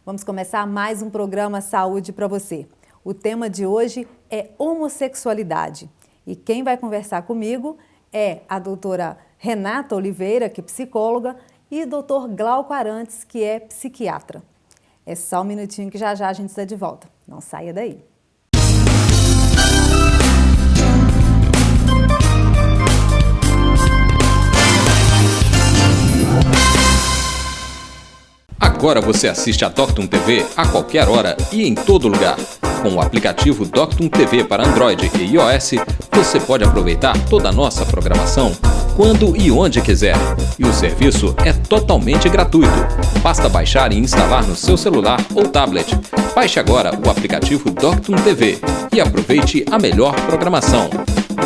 Vamos começar mais um programa Saúde para você. O tema de hoje é homossexualidade. E quem vai conversar comigo é a doutora Renata Oliveira, que é psicóloga, e o doutor Glauco Arantes, que é psiquiatra. É só um minutinho que já a gente está de volta. Não saia daí. Agora você assiste a Doctum TV a qualquer hora e em todo lugar. Com o aplicativo Doctum TV para Android e iOS, você pode aproveitar toda a nossa programação quando e onde quiser. E o serviço é totalmente gratuito. Basta baixar e instalar no seu celular ou tablet. Baixe agora o aplicativo Doctum TV e aproveite a melhor programação.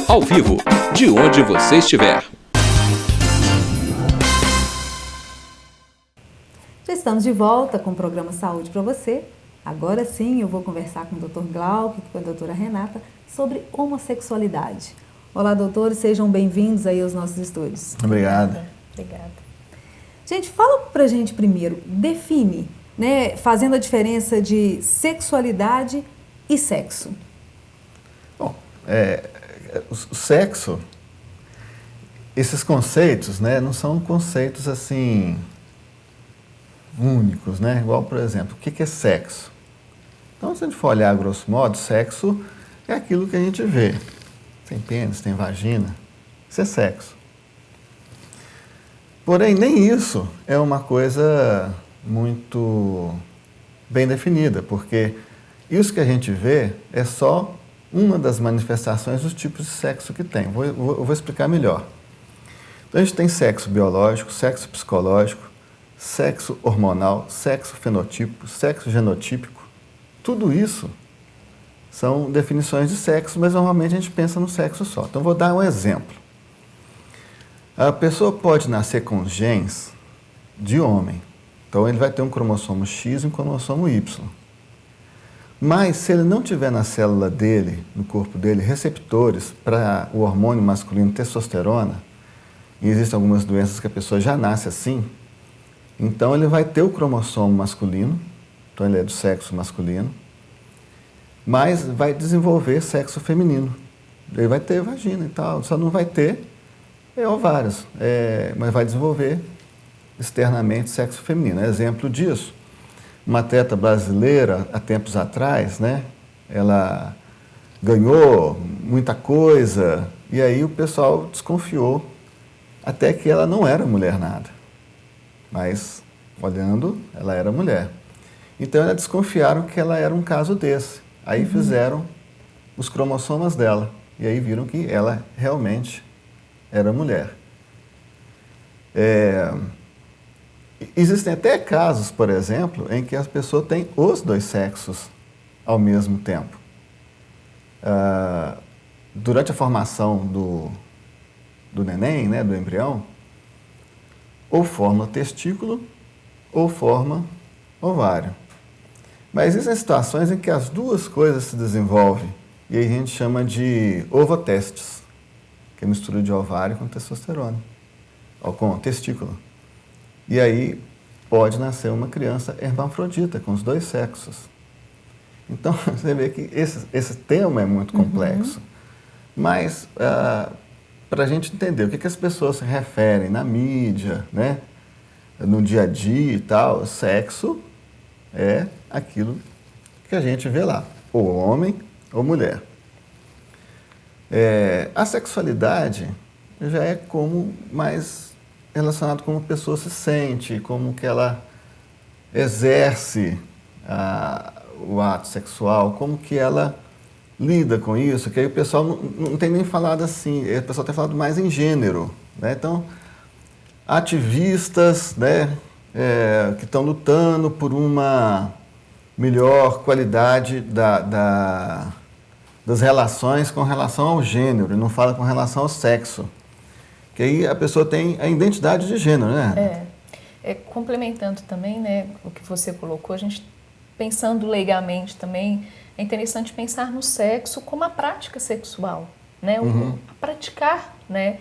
Ao vivo, de onde você estiver. Já estamos de volta com o programa Saúde para você. Agora sim eu vou conversar com o Dr. Glauco e com a doutora Renata sobre homossexualidade. Olá, doutores, sejam bem-vindos aí aos nossos estúdios. Obrigado. Obrigada. Gente, fala pra gente primeiro, define, né, fazendo a diferença de sexualidade e sexo. Bom, o sexo, esses conceitos, né, não são conceitos assim únicos, né? Igual, por exemplo, o que é sexo? Então, se a gente for olhar grosso modo, sexo é aquilo que a gente vê. Tem pênis, tem vagina, isso é sexo. Porém, nem isso é uma coisa muito bem definida, porque isso que a gente vê é só uma das manifestações dos tipos de sexo que tem. Eu vou explicar melhor. Então, a gente tem sexo biológico, sexo psicológico, sexo hormonal, sexo fenotípico, sexo genotípico. Tudo isso são definições de sexo, mas normalmente a gente pensa no sexo só. Então, vou dar um exemplo. A pessoa pode nascer com genes de homem. Então, ele vai ter um cromossomo X e um cromossomo Y. Mas, se ele não tiver na célula dele, no corpo dele, receptores para o hormônio masculino testosterona, e existem algumas doenças que a pessoa já nasce assim, então ele vai ter o cromossomo masculino, então ele é do sexo masculino, mas vai desenvolver sexo feminino. Ele vai ter vagina e tal, só não vai ter ovários, mas vai desenvolver externamente sexo feminino. Exemplo disso, uma atleta brasileira, há tempos atrás, né, ela ganhou muita coisa, e aí o pessoal desconfiou até que ela não era mulher nada. Mas, olhando, ela era mulher. Então, elas desconfiaram que ela era um caso desse. Aí fizeram os cromossomas dela. E aí viram que ela realmente era mulher. Existem até casos, por exemplo, em que as pessoas têm os dois sexos ao mesmo tempo. Durante a formação do neném, né, do embrião, ou forma testículo, ou forma ovário. Mas existem situações em que as duas coisas se desenvolvem, e aí a gente chama de ovotestes, que é a mistura de ovário com testosterona, ou com testículo. E aí pode nascer uma criança hermafrodita, com os dois sexos. Então, você vê que esse tema é muito complexo. Mas, para a gente entender o que as pessoas se referem na mídia, né, no dia a dia e tal, sexo é aquilo que a gente vê lá, ou homem ou mulher. A sexualidade já é como mais relacionado com como a pessoa se sente, como que ela exerce o ato sexual, como que ela lida com isso, que aí o pessoal não tem nem falado assim, o pessoal tem falado mais em gênero, né? Então, ativistas, né, que estão lutando por uma melhor qualidade das relações com relação ao gênero, e não fala com relação ao sexo, que aí a pessoa tem a identidade de gênero, né? Complementando também, né, o que você colocou, a gente pensando leigamente também, é interessante pensar no sexo como a prática sexual, né? A praticar, né?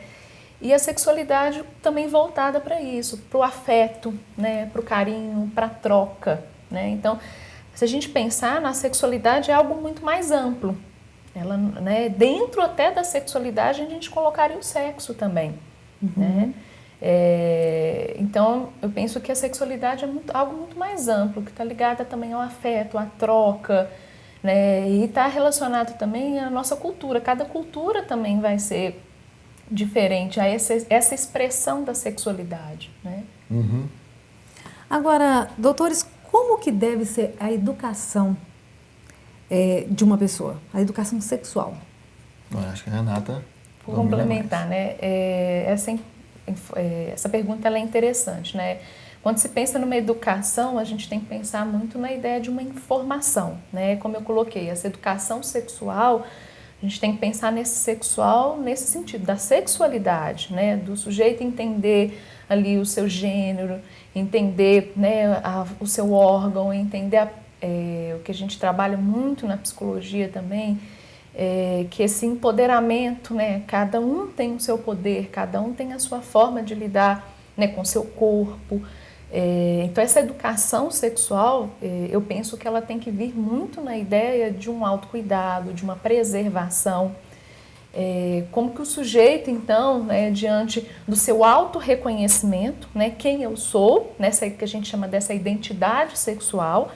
E a sexualidade também voltada para isso, para o afeto, né? Para o carinho, para a troca, né? Então, se a gente pensar na sexualidade é algo muito mais amplo. Ela, né, dentro até da sexualidade a gente colocaria o sexo também, né? Então, eu penso que a sexualidade é algo muito mais amplo, que está ligada também ao afeto, à troca, né? E está relacionado também à nossa cultura. Cada cultura também vai ser diferente a essa expressão da sexualidade, né? Agora, doutores, como que deve ser a educação de uma pessoa, a educação sexual? Eu acho que a Renata... Vou complementar, né? Essa pergunta ela é interessante, né? Quando se pensa numa educação, a gente tem que pensar muito na ideia de uma informação, né? Como eu coloquei, essa educação sexual, a gente tem que pensar nesse sexual, nesse sentido, da sexualidade, né? Do sujeito entender ali o seu gênero, entender, né, o seu órgão, entender o que a gente trabalha muito na psicologia também, que esse empoderamento, né, cada um tem o seu poder, cada um tem a sua forma de lidar, né, com o seu corpo. Então essa educação sexual, eu penso que ela tem que vir muito na ideia de um autocuidado, de uma preservação. Como que o sujeito, então, né, diante do seu autorreconhecimento, né, quem eu sou, nessa que a gente chama dessa identidade sexual,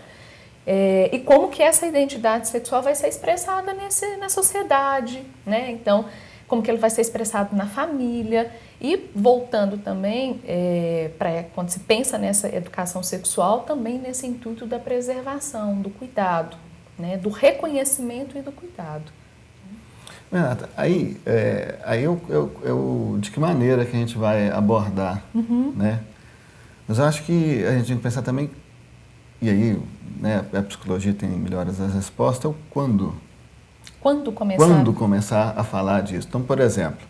e como que essa identidade sexual vai ser expressada na sociedade, né? Então, como que ele vai ser expressado na família e voltando também para quando se pensa nessa educação sexual, também nesse intuito da preservação, do cuidado, né? Do reconhecimento e do cuidado. Renata, aí de que maneira que a gente vai abordar, né? Mas eu acho que a gente tem que pensar também, e aí, né, a psicologia tem melhores as respostas, é o quando. Quando começar? Quando começar a falar disso. Então, por exemplo,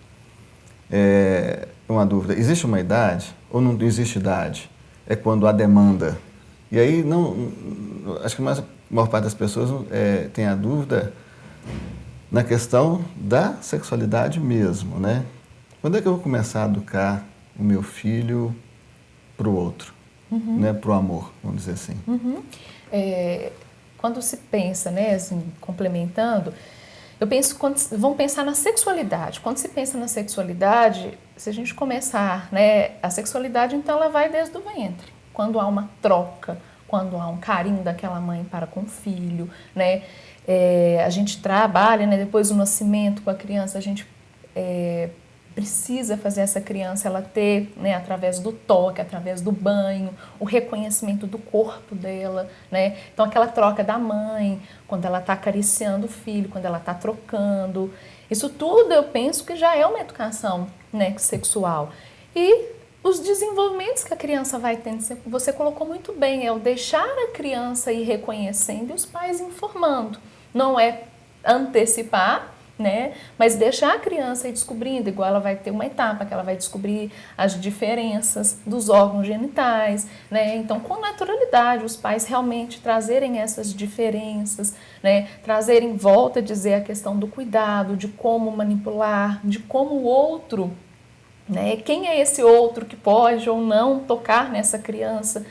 uma dúvida, existe uma idade ou não existe idade? É quando há demanda. E aí, acho que a maior parte das pessoas tem a dúvida na questão da sexualidade mesmo, né? Quando é que eu vou começar a educar o meu filho para o outro, né? Para o amor, vamos dizer assim. Quando se pensa, né, assim, complementando, eu penso, vamos pensar na sexualidade. Quando se pensa na sexualidade, se a gente começar, né, a sexualidade, então ela vai desde o ventre. Quando há uma troca, quando há um carinho daquela mãe para com o filho, né? A gente trabalha, né, depois do nascimento com a criança, a gente precisa fazer essa criança ela ter, né, através do toque, através do banho, o reconhecimento do corpo dela, né? Então aquela troca da mãe, quando ela está acariciando o filho, quando ela está trocando, isso tudo eu penso que já é uma educação, né, sexual. E os desenvolvimentos que a criança vai tendo, você colocou muito bem, é o deixar a criança ir reconhecendo e os pais informando. Não é antecipar, né? Mas deixar a criança ir descobrindo, igual ela vai ter uma etapa que ela vai descobrir as diferenças dos órgãos genitais, né? Então, com naturalidade, os pais realmente trazerem essas diferenças, né? Trazerem, volta a dizer, a questão do cuidado, de como manipular, de como o outro, né? Quem é esse outro que pode ou não tocar nessa criança?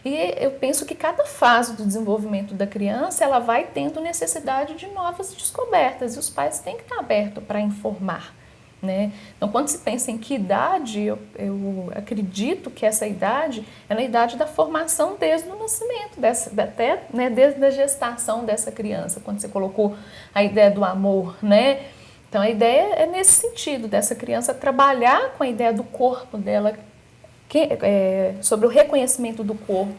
E eu penso que cada fase do desenvolvimento da criança, ela vai tendo necessidade de novas descobertas e os pais têm que estar abertos para informar, né? Então, quando se pensa em que idade, eu acredito que essa idade é na idade da formação desde o nascimento, até, né, desde a gestação dessa criança, quando você colocou a ideia do amor, né? Então, a ideia é nesse sentido, dessa criança trabalhar com a ideia do corpo dela, sobre o reconhecimento do corpo,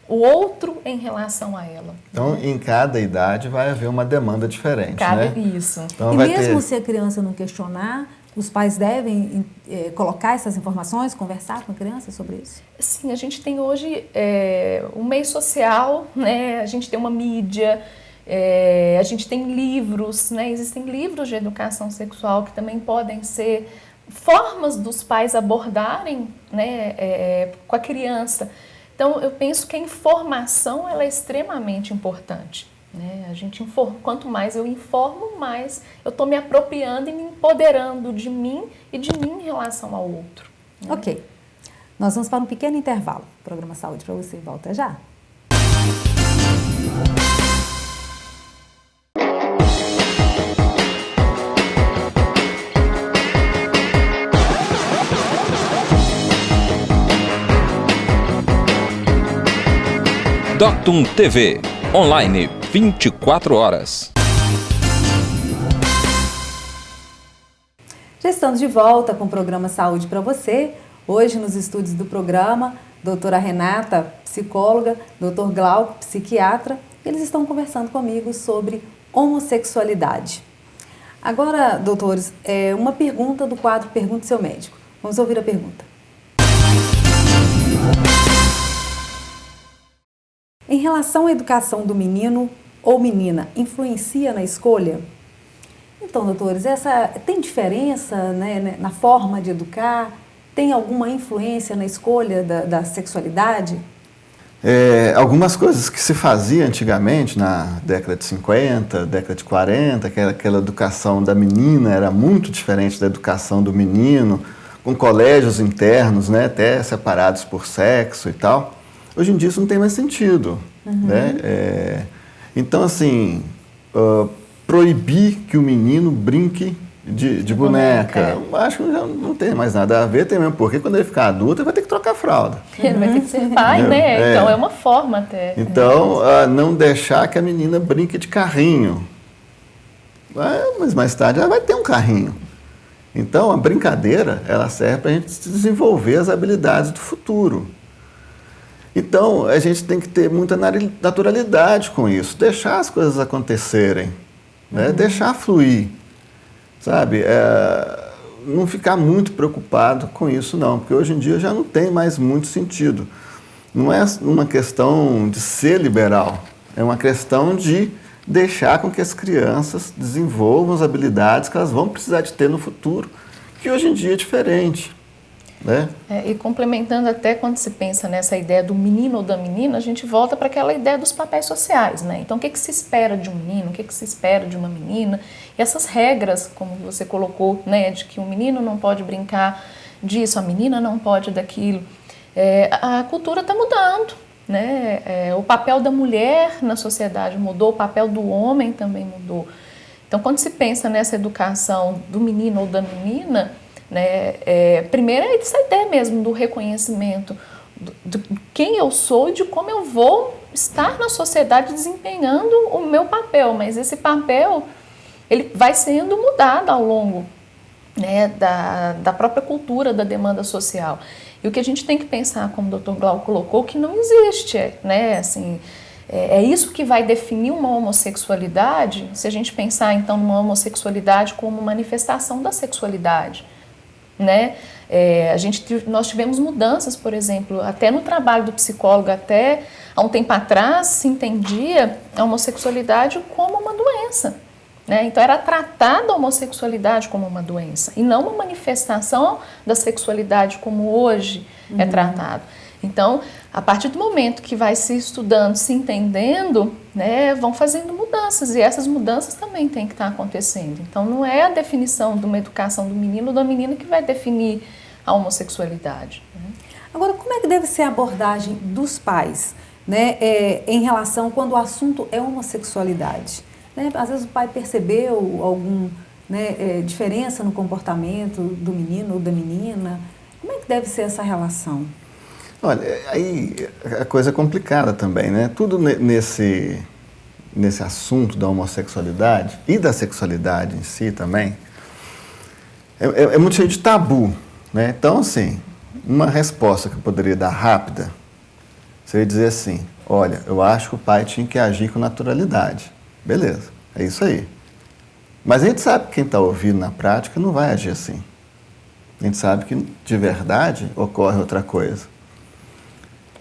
o outro em relação a ela. Então, em cada idade vai haver uma demanda diferente, né? Isso. Então, e mesmo se a criança não questionar, os pais devem colocar essas informações, conversar com a criança sobre isso? Sim, a gente tem hoje um meio social, né? A gente tem uma mídia, a gente tem livros, né? Existem livros de educação sexual que também podem ser formas dos pais abordarem, né, com a criança. Então, eu penso que a informação ela é extremamente importante, né? Quanto mais eu informo, mais eu estou me apropriando e me empoderando de mim e de mim em relação ao outro, né? Ok. Nós vamos para um pequeno intervalo. O programa Saúde para você volta já. Doctum TV, online 24 horas. Já estamos de volta com o programa Saúde para você. Hoje nos estúdios do programa, doutora Renata, psicóloga, doutor Glauco, psiquiatra. Eles estão conversando comigo sobre homossexualidade. Agora, doutores, uma pergunta do quadro Pergunte Seu Médico. Vamos ouvir a pergunta. Em relação à educação do menino ou menina, influencia na escolha? Então, doutores, tem diferença, né, na forma de educar? Tem alguma influência na escolha da sexualidade? Algumas coisas que se fazia antigamente, na década de 50, década de 40, aquela educação da menina era muito diferente da educação do menino, com colégios internos, né, até separados por sexo e tal. Hoje em dia isso não tem mais sentido. Né? Então, assim, proibir que o menino brinque de boneca. Acho que já não tem mais nada a ver, tem mesmo, porque quando ele ficar adulto, ele vai ter que trocar a fralda. Ele vai ter que ser pai, né? Então, é uma forma até. Então, não deixar que a menina brinque de carrinho. Mas mais tarde ela vai ter um carrinho. Então, a brincadeira, ela serve para a gente desenvolver as habilidades do futuro. Então, a gente tem que ter muita naturalidade com isso, deixar as coisas acontecerem, né? Deixar fluir, sabe? Não ficar muito preocupado com isso, não, porque hoje em dia já não tem mais muito sentido. Não é uma questão de ser liberal, é uma questão de deixar com que as crianças desenvolvam as habilidades que elas vão precisar de ter no futuro, que hoje em dia é diferente. Né? E complementando até quando se pensa nessa ideia do menino ou da menina, a gente volta para aquela ideia dos papéis sociais, né? Então, o que se espera de um menino, o que se espera de uma menina? E essas regras, como você colocou, né, de que o menino não pode brincar disso, a menina não pode daquilo. A cultura está mudando, né? O papel da mulher na sociedade mudou, o papel do homem também mudou. Então, quando se pensa nessa educação do menino ou da menina, né, primeiro é essa ideia mesmo do reconhecimento de quem eu sou e de como eu vou estar na sociedade desempenhando o meu papel, mas esse papel ele vai sendo mudado ao longo, né, da própria cultura, da demanda social. E o que a gente tem que pensar, como o Dr. Glauco colocou, que não existe, né, assim, é isso que vai definir uma homossexualidade, se a gente pensar então numa homossexualidade como manifestação da sexualidade. Né? Nós tivemos mudanças, por exemplo, até no trabalho do psicólogo, até há um tempo atrás se entendia a homossexualidade como uma doença, né? Então era tratada a homossexualidade como uma doença e não uma manifestação da sexualidade como hoje é tratado. Então, a partir do momento que vai se estudando, se entendendo, né, vão fazendo mudanças e essas mudanças também têm que estar acontecendo. Então, não é a definição de uma educação do menino ou da menina que vai definir a homossexualidade. Né? Agora, como é que deve ser a abordagem dos pais, né, em relação quando o assunto é homossexualidade? Né? Às vezes o pai percebeu alguma diferença no comportamento do menino ou da menina. Como é que deve ser essa relação? Olha, aí a coisa é complicada também, né? Tudo nesse assunto da homossexualidade e da sexualidade em si também é muito cheio de tabu, né? Então, assim, uma resposta que eu poderia dar rápida seria dizer assim, olha, eu acho que o pai tinha que agir com naturalidade. Beleza, é isso aí. Mas a gente sabe que quem está ouvindo na prática não vai agir assim. A gente sabe que de verdade ocorre outra coisa.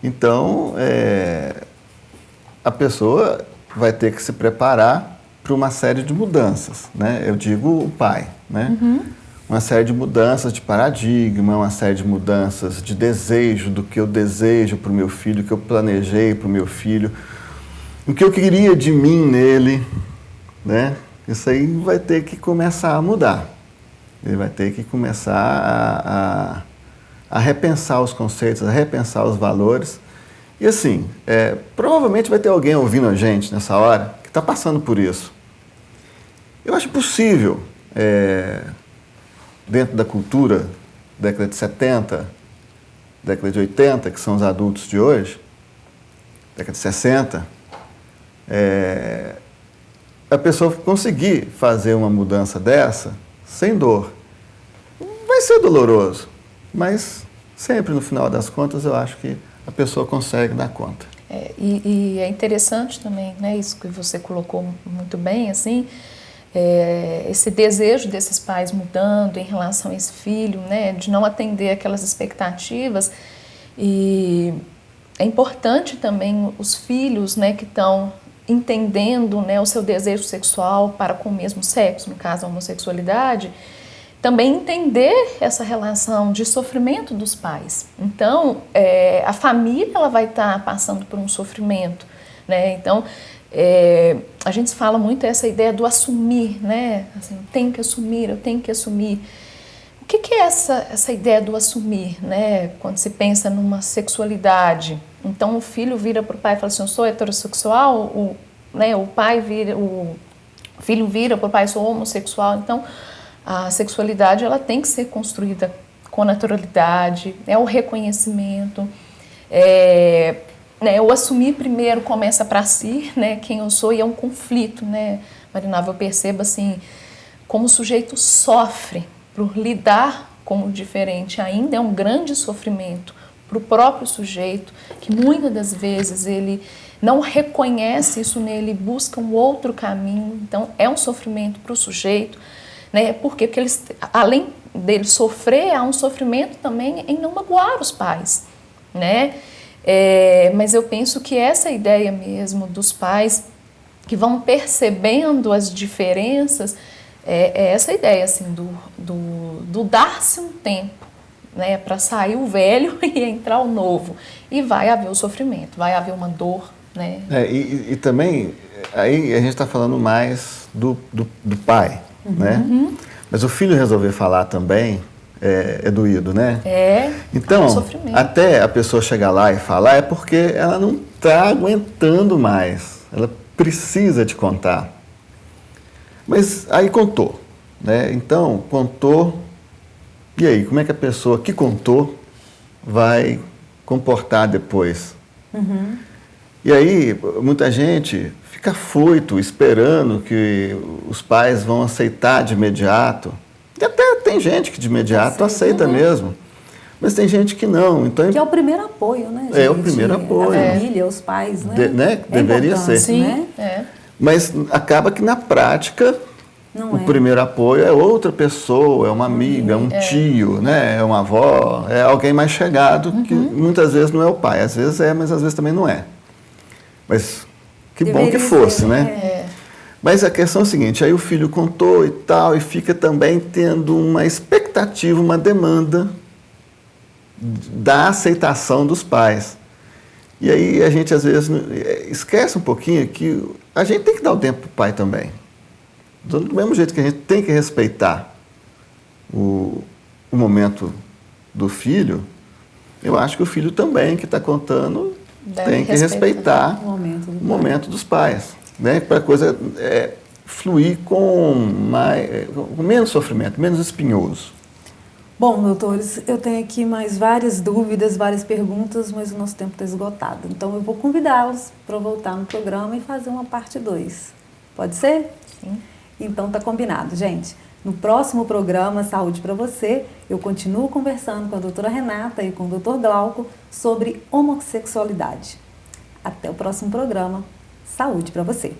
Então, a pessoa vai ter que se preparar para uma série de mudanças, né? Eu digo o pai, né? Uma série de mudanças de paradigma, uma série de mudanças de desejo, do que eu desejo para o meu filho, o que eu planejei para o meu filho, o que eu queria de mim nele, né? Isso aí vai ter que começar a mudar. Ele vai ter que começar a repensar os conceitos, a repensar os valores. E assim, provavelmente vai ter alguém ouvindo a gente nessa hora que está passando por isso. Eu acho possível, dentro da cultura, década de 70, década de 80, que são os adultos de hoje, década de 60, a pessoa conseguir fazer uma mudança dessa sem dor. Vai ser doloroso, mas sempre no final das contas eu acho que a pessoa consegue dar conta. E é interessante também, né, isso que você colocou muito bem, assim, esse desejo desses pais mudando em relação a esse filho, né, de não atender aquelas expectativas. E é importante também os filhos, né, que estão entendendo, né, o seu desejo sexual para com o mesmo sexo, no caso a homossexualidade, também entender essa relação de sofrimento dos pais. Então, a família ela vai estar passando por um sofrimento, né? Então, a gente fala muito essa ideia do assumir, né? Assim, eu tenho que assumir, eu tenho que assumir. O que é essa ideia do assumir, né? Quando se pensa numa sexualidade, então o filho vira para o pai e fala assim, eu sou heterossexual, o filho vira para o pai, eu sou homossexual. Então, a sexualidade ela tem que ser construída com naturalidade, o reconhecimento, o assumir primeiro começa para si, né, quem eu sou, e é um conflito, né, Marinalva, eu percebo assim, como o sujeito sofre por lidar com o diferente, ainda é um grande sofrimento para o próprio sujeito, que muitas das vezes ele não reconhece isso nele, busca um outro caminho, então é um sofrimento para o sujeito, né? Porque eles, além dele sofrer, há um sofrimento também em não magoar os pais, né? Mas eu penso que essa ideia mesmo dos pais que vão percebendo as diferenças, é essa ideia assim, do dar-se um tempo, né? Para sair o velho e entrar o novo. E vai haver o sofrimento, vai haver uma dor, né? E também, aí a gente está falando mais do pai, né? Mas o filho resolver falar também é doído, né? Então, até a pessoa chegar lá e falar é porque ela não está aguentando mais. Ela precisa te contar. Mas aí contou, né? Então, contou. E aí, como é que a pessoa que contou vai comportar depois? E aí, muita gente fica afoito, esperando que os pais vão aceitar de imediato. E até tem gente que de imediato aceita mesmo. Mas tem gente que não. Então, que é o primeiro apoio, né, gente? É o primeiro apoio. A família, os pais, né? Deveria ser. Sim, né? Mas acaba que na prática o primeiro apoio é outra pessoa, é uma amiga, é um tio, né? É uma avó, é alguém mais chegado, que muitas vezes não é o pai. Às vezes é, mas às vezes também não é. Mas que bom que fosse, né? Mas a questão é a seguinte, aí o filho contou e tal, e fica também tendo uma expectativa, uma demanda da aceitação dos pais. E aí a gente às vezes esquece um pouquinho que a gente tem que dar o tempo para o pai também. Do mesmo jeito que a gente tem que respeitar o momento do filho, eu acho que o filho também que está contando tem que respeitar o momento dos pais, né? Para a coisa fluir com menos sofrimento, menos espinhoso. Bom, doutores, eu tenho aqui mais várias dúvidas, várias perguntas, mas o nosso tempo está esgotado. Então eu vou convidá-los para voltar no programa e fazer uma parte 2. Pode ser? Sim. Então tá combinado, gente. No próximo programa Saúde para Você, eu continuo conversando com a doutora Renata e com o doutor Glauco sobre homossexualidade. Até o próximo programa. Saúde para você!